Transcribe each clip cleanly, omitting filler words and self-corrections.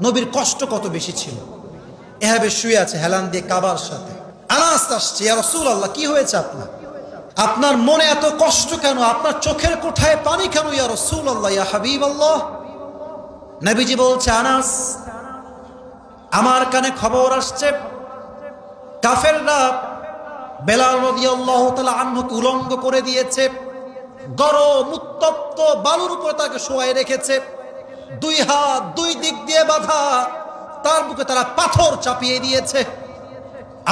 নবীর কষ্ট কত বেশি ছিল। এভাবে শুয়ে আছে হেলান দিয়ে কাবার সাথে। আনাস আসছে, ইয়া রাসূলুল্লাহ, কি হয়েছে আপনার? আপনার মনে এত কষ্ট কেন? আপনার চোখের কোঠায় পানি কেন ইয়া রাসূলুল্লাহ, ইয়া হাবিবাল্লাহ? নবীজি বলছে, আনাস, আমার কানে খবর আসছে কাফেররা বেলাল রাদিয়াল্লাহু তাআলা আনহুকে উলঙ্গ করে দিয়েছে, গরম উত্তপ্ত বালুর উপর তাকে শোয়ায় রেখেছে, দুই হাত দুই দিক দিয়ে বাঁধা, তার বুকে তারা পাথর চাপিয়ে দিয়েছে।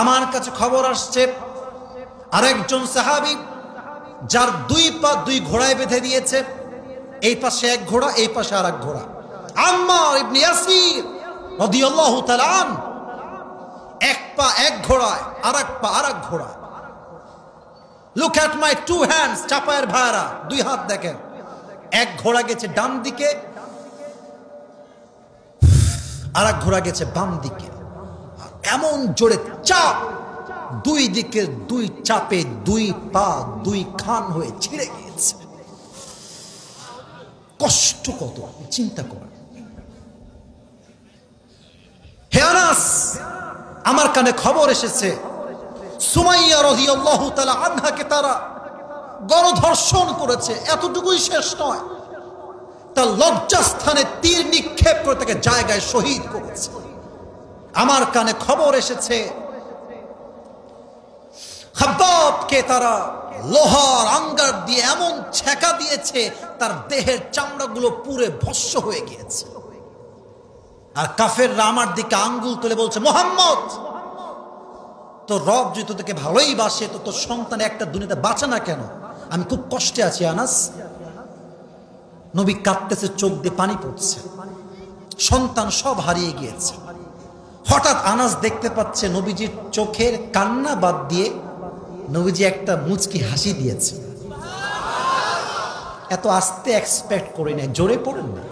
আমার কাছে খবর আসছে আরেকজন সাহাবী যার দুই পা দুই ঘোড়ায় বেঁধে দিয়েছে, এই পাশে এক ঘোড়া, এই পাশে আরেক ঘোড়া, আম্মার ইবনে ইয়াসির রাদিয়াল্লাহু তাআলা আনহু, এক পা এক ঘোড়ায়, আরেক পা আরেক ঘোড়ায়। Look at my two hands, চাপায়ের ভাইরা, দুই হাত দেখেন, এক ঘোড়া গেছে ডান দিকে, আরেক ঘোড়া গেছে বাম দিকে। এমন জোরে চাপ, দুই দিকে দুই চাপে দুই পা দুই খান হয়ে ছিঁড়ে গিয়েছে। কষ্ট কত চিন্তা করেন। হে আনাস, আমার কানে খবর এসেছে সুমাইয়া রাদিয়াল্লাহু তাআলা আনহাকে তারা গণধর্ষণ করেছে। এতটুকুই শেষ নয়, তার লজ্জাস্থানে তীর নিক্ষেপ করে তাকে জায়গায় শহীদ করেছে। আমার কানে খবর এসেছে খাব্বাবকে তারা লোহার আঙ্গার দিয়ে এমন ছেকা দিয়েছে তার দেহের চামড়াগুলো পুরে ভস্ম হয়ে গিয়েছে। আর কাফেররা আমার দিকে আঙ্গুল তুলে বলছে, মুহাম্মদ, তো রব যদি তোকে ভালোই বাসে তো তোর সন্তান একটা দুনিয়াতে বাঁচে না কেন? আমি খুব কষ্টে আছি আনাস। নবী কাঁদতেছে, চোখ দিয়ে পানি পড়ছে, সন্তান সব হারিয়ে গিয়েছে। হঠাৎ আনাস দেখতে পাচ্ছে নবীজির চোখের কান্না বাদ দিয়ে নবীজি একটা মুচকি হাসি দিয়েছে। এত আস্তে এক্সপেক্ট করি না, জোরে পড়েন না,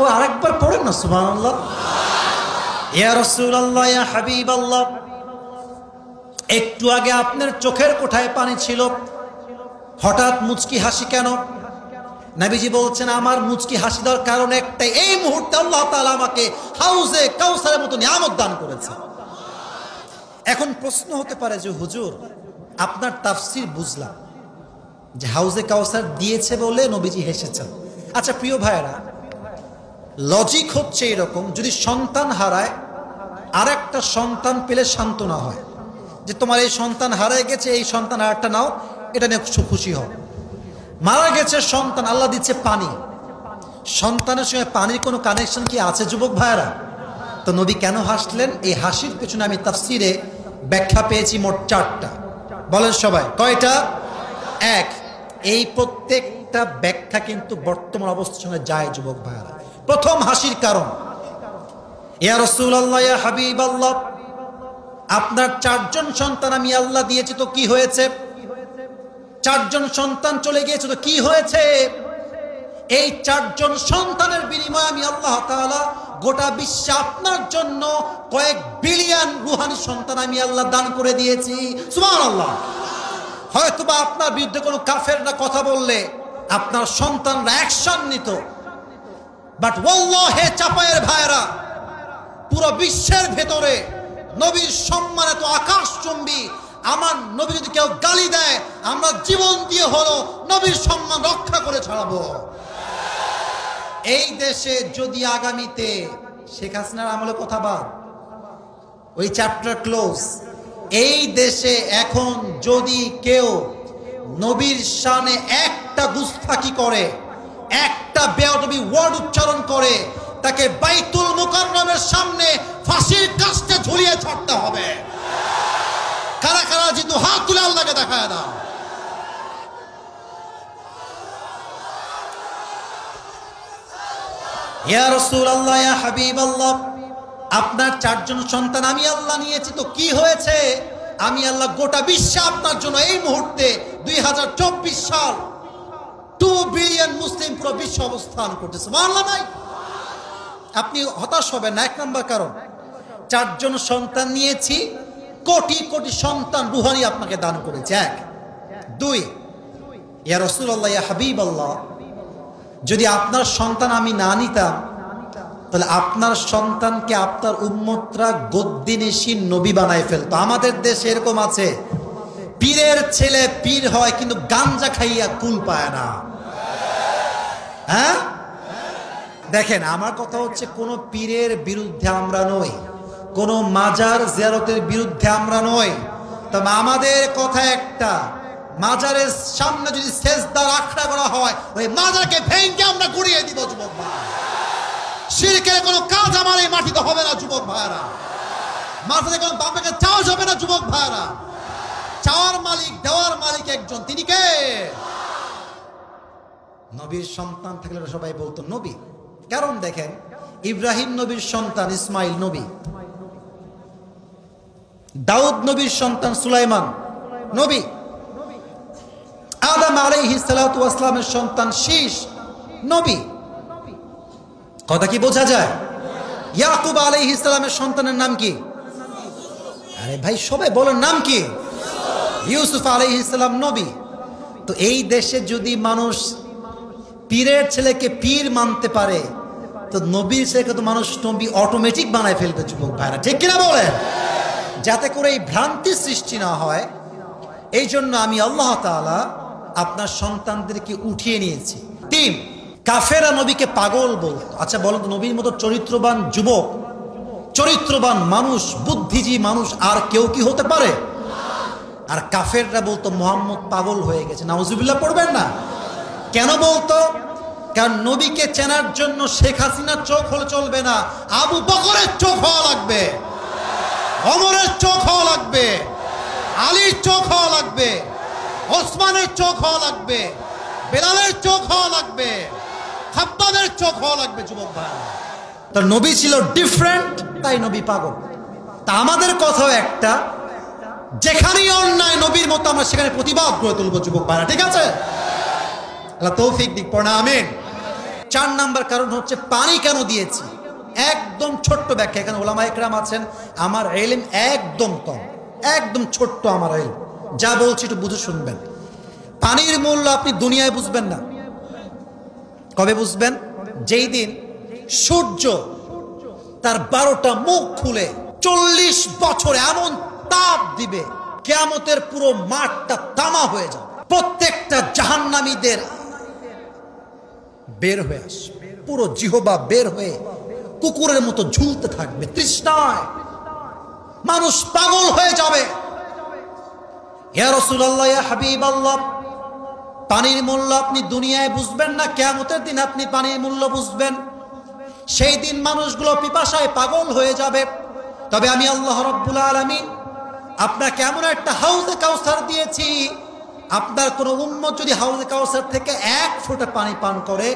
ও আরেকবার পড়েন না সুবহানাল্লাহ। ইয়া রাসূলুল্লাহ, ইয়া হাবিবাল্লাহ, একটু আগে আপনার চোখের কোঠায় পানি ছিল, হঠাৎ মুচকি হাসি কেন? নবীজি বলছেন, আমার মুচকি হাসি দেওয়ার কারণ একটাই, এই মুহূর্তে আল্লাহ তাআলা আমাকে হাউজে কাউসারের মতো নিয়ামত দান করেছে। এখন প্রশ্ন হতে পারে যে হুজুর, আপনার তাফসীর বুঝলাম যে হাউজে কাউসার দিয়েছে বলে নবীজি হেসেছেন। আচ্ছা প্রিয় ভাইয়েরা, লজিক হচ্ছে এরকম, যদি সন্তান হারায় আর একটা সন্তান পেলে সান্ত্বনা হয় যে তোমার এই সন্তান হারায় গেছে, এই সন্তান আর একটা নাও, এটা নিয়ে খুশি হও। মারা গেছে সন্তান, আল্লাহ দিচ্ছে পানি, সন্তানের সঙ্গে পানির কোনো কানেকশন কি আছে যুবক ভাইয়েরা? তো নবী কেন হাসলেন? এই হাসির পেছনে আমি তাফসীরে ব্যাখ্যা পেয়েছি মোট 4টা। বলেন সবাই, কয়টা? 1, এই প্রত্যেকটা ব্যাখ্যা কিন্তু বর্তমান অবস্থার সঙ্গে যায় যুবক ভাইয়েরা। প্রথম হাসির কারণ, ইয়া রাসূলুল্লাহ, ইয়া হাবিবাল্লাহ, আপনার 4জন সন্তান আমি আল্লাহ দিয়েছি, তো কি হয়েছে? 4জন সন্তান চলে গিয়েছে, তো কি হয়েছে? এই 4জন সন্তানের বিনিময়ে আমি আল্লাহ তাআলা গোটা বিশ্বে আপনার জন্য কয়েক বিলিয়ন রুহানি সন্তান আমি আল্লাহ দান করে দিয়েছি। সুবহানাল্লাহ। হয়তোবা আপনার বিরুদ্ধে কোনো কাফেররা কথা বললে আপনার সন্তানরা অ্যাকশন নিত, বাট ওয়াল্লাহি চাপায়ের ভাইরা, পুরো বিশ্বের ভেতরে নবীর সম্মান এত আকাশচুম্বী। আমার নবী যদি কেউ গালি দেয়, আমরা জীবন দিয়ে হলো নবীর সম্মান রক্ষা করে ছাড়াবো। এই দেশে যদি আগামীতে শেখ হাসিনার আমলে কথা বাদ, ওই চ্যাপ্টার ক্লোজ। এই দেশে এখন যদি কেউ নবীর শানে একটা গুস্তাখি করে, একটা বেয়াদবি ওয়ার্ড উচ্চারণ করে, তাকে বাইতুল মুকাররমের সামনে ফাঁসির কাস্টে ঝুলিয়ে ছাড়তে হবে। কারা কারা জিতু হাত তুলে আল্লাহকে দেখায় দাও। ইয়া রাসূলুল্লাহ, ইয়া হাবিবাল্লাহ, আপনার 4জন সন্তান আমি আল্লাহ নিয়েছি, তো কি হয়েছে? আমি আল্লাহ গোটা বিশ্বে আপনার জন্য এই মুহূর্তে 2024 সাল 2 বিলিয়ন মুসলিম পুরো বিশ্ব অবস্থান করতেছে। সুবহানাল্লাহ নাই? আপনি হতাশ হবেন না। 1 নম্বর কারণ, 4জন সন্তান নিয়েছি, কোটি কোটি সন্তান রুহানি আপনাকে দান করেছে। 1, 2, ইয়া রাসূলুল্লাহ, ইয়া হাবিবাল্লাহ, যদি আপনার সন্তান আমি না নিতাম তাহলে আপনার সন্তানকে আপনার উম্মতরা গদ্দিনেশী নবী বানায় ফেলতো। আমাদের দেশে এরকম আছে, পীরের ছেলে পীর হয় কিন্তু গাঞ্জা খাইয়া কুল পায় না। হ্যাঁ, দেখেন আমার কথা হচ্ছে, কোন পীরের বিরুদ্ধে আমরা নই, কোন মাজার জিয়ারতের বিরুদ্ধে আমরা নই। তবে আমাদের কথা একটা, মাজারের সামনে যদি সেজদার আখড়া করা হয়, ওই মাজারকে ভেঙে আমরা গুড়িয়ে দিব যুবক ভাই। শিরকের কোনো কাজ আমার এই মাটিতে হবে না যুবক ভাইরা। মাটিতে কোনো বাপকে চাওয়া যাবে না যুবক ভাইরা। চাওয়ার মালিক, দেওয়ার মালিক একজন, তিনি কে? নবীর সন্তান থাকলে সবাই বলতো নবী। কারণ দেখেন, ইব্রাহিম নবীর সন্তান ইসমাইল নবী, দাউদ নবীর সন্তান সুলাইমান নবী, আদম আলাইহিস সালাতু ওয়াস সালামের সন্তান শীশ নবী। কথা কি বোঝা যায়? ইয়াকুব আলাইহিস সালামের সন্তানের নাম কি? আরে ভাই সবাই বলেন নাম কি? ইউসুফ আলাইহিস সালাম নবী। তো এই দেশে যদি মানুষ পীরের ছেলেকে পীর মানতে পারে, তো নবীর ছেলেকে তো মানুষ নবী অটোমেটিক বানায় ফেলবে যুবক ভাইরা, ঠিক কিনা বলেন? যাতে করে এই ভ্রান্তি সৃষ্টি না হয়, এই জন্য আমি আল্লাহ তাআলা আপনার সন্তানদেরকে উঠিয়ে নিয়েছি। 3, কাফেরা নবীকে পাগল বলতো। আচ্ছা বলুন তো, নবীর মতো চরিত্রবান যুবক, চরিত্রবান মানুষ, বুদ্ধিজীবী মানুষ আর কেউ কি হতে পারে? আর কাফেররা বলতো মুহাম্মদ পাগল হয়ে গেছে। নাউজুবিল্লাহ পড়বেন না? কেন বলতো? কারণ নবীকে চেনার জন্য শেখ হাসিনার চোখ হলে চলবে না, আবু বকরের চোখ হওয়া লাগবে, ওমরের চোখ হওয়া লাগবে, আলীর চোখ হওয়া লাগবে, ওসমানের চোখ হওয়া লাগবে, বেলালের চোখ হওয়া লাগবে, খাব্বাবের চোখ হওয়া লাগবে যুবক ভাই। তার নবী ছিল ডিফারেন্ট, তাই নবী পাগল। তা আমাদের কথাও একটা, যেখানেই অন্যায় নবীর মতো আমরা সেখানে প্রতিবাদ গড়ে তুলবো যুবক ভাইরা, ঠিক আছে? আল্লাহ তৌফিক দিক, পড়া আমিন। 4 নাম্বার কারণ হচ্ছে পানি কেন দিয়েছি, একদম ছোট্ট ব্যাখ্যা। এখানে ওলামা ইকরাম আছেন, আমার ইলম একদম কম, একদম ছোট্ট আমার ইলম, যা বলছি একটু বুঝে শুনবেন। পানির মূল্য আপনি দুনিয়ায় বুঝবেন না। কবে বুঝবেন? যেই দিন সূর্য তার 12টা মুখ খুলে 40 বছর এমন তাপ দিবে, কিয়ামতের পুরো মাঠটা তামা হয়ে যাবে, প্রত্যেকটা জাহান্নামীদের বের হয়ে আসবে, পুরো জিহবা বের হয়ে কুকুরের মতো ঝুলতে থাকবে তৃষ্ণায়, মানুষ পাগল হয়ে যাবে। ইয়া রাসূলুল্লাহ, ইয়া হাবিবাল্লাহ, পানির মূল্য আপনি দুনিয়ায় বুঝবেন না, কিয়ামতের দিন আপনি পানির মূল্য বুঝবেন। সেই দিন মানুষগুলো পিপাসায় পাগল হয়ে যাবে। তবে আমি আল্লাহ রাব্বুল আলামিন আপনাকে এমন একটা হাউজে কাউসার দিয়েছি, আপনার কোন উম্মত যদি হাউজে কাউসার থেকে 1 ফোঁটা পানি পান করে,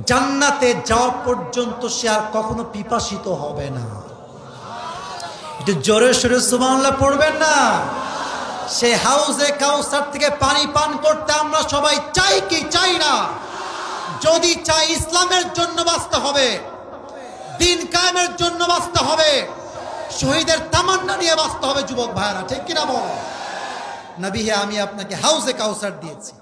জান্নাতে যাওয়া পর্যন্ত সে আর কখনো পিপাসিত হবে না। একটু জোরে সোরে সুবহানাল্লাহ পড়বেন না? সে হাউজে কাউসার থেকে পানি পান করতে আমরা সবাই চাই কি চাই না? যদি চাই, ইসলামের জন্য বাঁচতে হবে, দ্বীন কায়েমের জন্য বাঁচতে হবে, শহীদের তামান্না নিয়ে বাঁচতে হবে যুবক ভাইরা, ঠিক কিনা বল? নবী হে, আমি আপনাকে হাউজে কাউসার দিয়েছি।